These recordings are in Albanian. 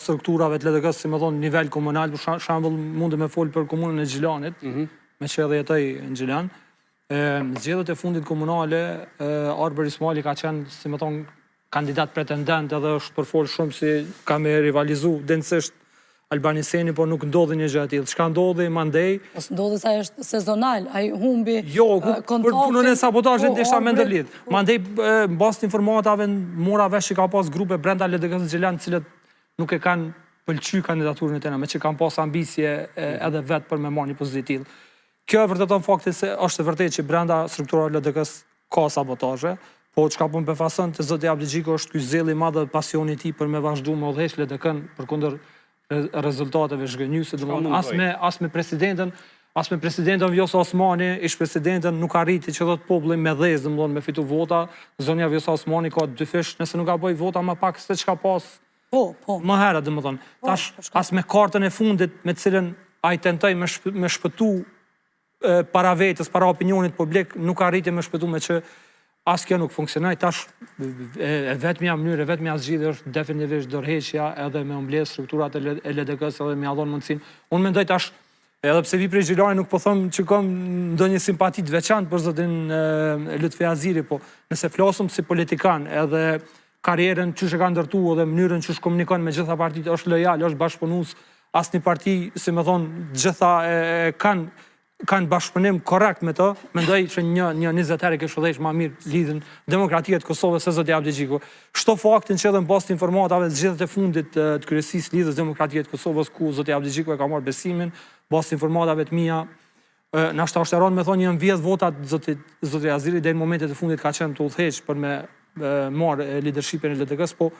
strukturave të LDK-s, si më thonë, nivel komunal, për shembull, mund me folë për komunën e Gjilanit, me që edhe jetoj në Gjilan. Zgjedhjet e fundit komunale, Arber Ismaili ka qenë, si më thonë, kandidat pretendent edhe është përfolë shumë si ka me rivalizu densisht Albaniseni, por nuk ndodhi një gjë e tillë. Çka ndodhi mandej? Ndodhi sa është sezonal, ai humbi kontaktin. Për punën e sabotazhit ishta me ndërlidh. Mandej mbas të informatave mora vesh që ka pas grupe brenda LDK-s Gjilan, të cilët nuk e kanë pëlqyer kandidaturën e tij, me që kanë pas ambicje edhe vetë për me marrë një pozitë të tillë. Kjo e vërteton faktin se është e vërtetë që brenda strukturave LDK-s ka sabotazhe, po çka po më befason te zoti Abdixhiku është ky zell i madh dhe pasioni i tij për me vazhdu me udhëheq LDK-n përkundër rezultateve zhgënjyese, domethënë as me presidentën Vjosa Osmani, ish presidentën nuk arriti që thot populli me dhezë, domethënë me fitu vota. Zonja Vjosa Osmani ka dy fish, nëse nuk ka bëj vota më pak se çka pas. Më herët, domethënë. Tash as me kartën e fundit me të cilën ai tentoi me shpëtu para vetës, para opinionit publik, nuk arriti me shpëtu me që as kjo nuk funksionoi. Tash e vetmja mënyrë, e vetmja zgjidhje është definitivisht dorëheqja edhe me mbledh strukturat e LDK-s edhe me ia dhënë mundësinë. Unë mendoj tash, edhe pse vi prej Gjilanit, nuk po them që kam ndonjë simpati të veçantë për zotin Lutfi Aziri, po nëse flasim si politikan edhe karrierën çish e ka ndërtuar dhe mënyrën çish komunikon me gjitha partitë, është lojal, është bashkëpunues, asnjë parti, si më thon, gjitha kanë bashkëpunim korrekt me to, mendoj që një 20 herë kështë udhëheq më mirë lidhën demokratia të Kosovës se zoti Abdixhiku. Shto faktin që edhe mbas të informatave zgjedhjet e fundit të kryesisë lidhës demokratia të Kosovës, ku zoti Abdixhiku e ka marrë besimin, mbas të informative të mia, na shtashtaron me thonë janë 10 votat zoti Aziri deri në momentet e fundit ka qenë të udhëheq për me marrë leadershipin e LDK-s, po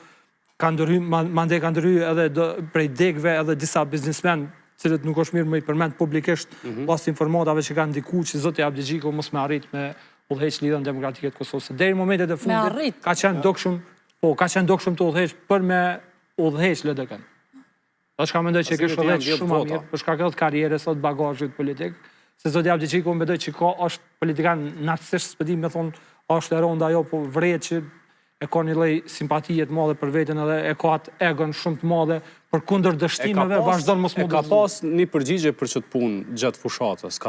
mandej ka ndërhyr edhe prej degëve edhe disa biznesmen cilët nuk është mirë me i përmend publikisht pas informatave që kanë ndikuar që zoti Abdixhiku mos me arrit me udhëheq lidhjen demokratike të Kosovës. Deri në momentet e fundit ka qenë dukshëm të udhëheq për me udhëheq LDK-n. Është ka mendoj që kështë udhëheq shumë më mirë për shkak të karrierës së bagazhit politik, se zoti Abdixhiku mendoj që është politikan narcisisht, s'pedi me thonë është e rënda ajo, po vret që e ka një lloj simpatie të madhe për veten edhe e ka atë egon shumë të madhe për kundër dështimeve vazhdon mos e ka pas një përgjigje për ç't punë gjatë fushatës.